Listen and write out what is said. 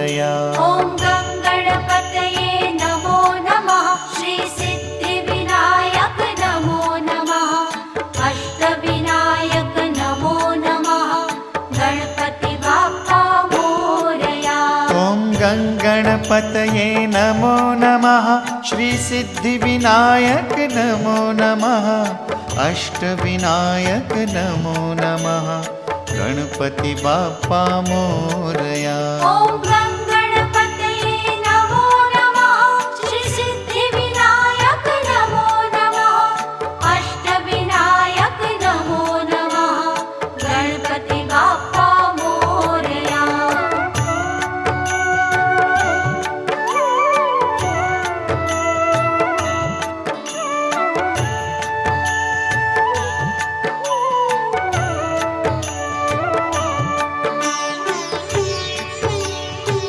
मोरया। ॐ गणपतये नमो नमः। श्री सिद्धिविनायक नमो नमः। अष्टविनायक नमो नमः। गणपति बाप्पा मोरया। ॐ गणपतये नमो नमः। श्री सिद्धिविनायक नमो नमः। अष्टविनायक नमो नमः। गणपति बाप्पा मोरया। ॐ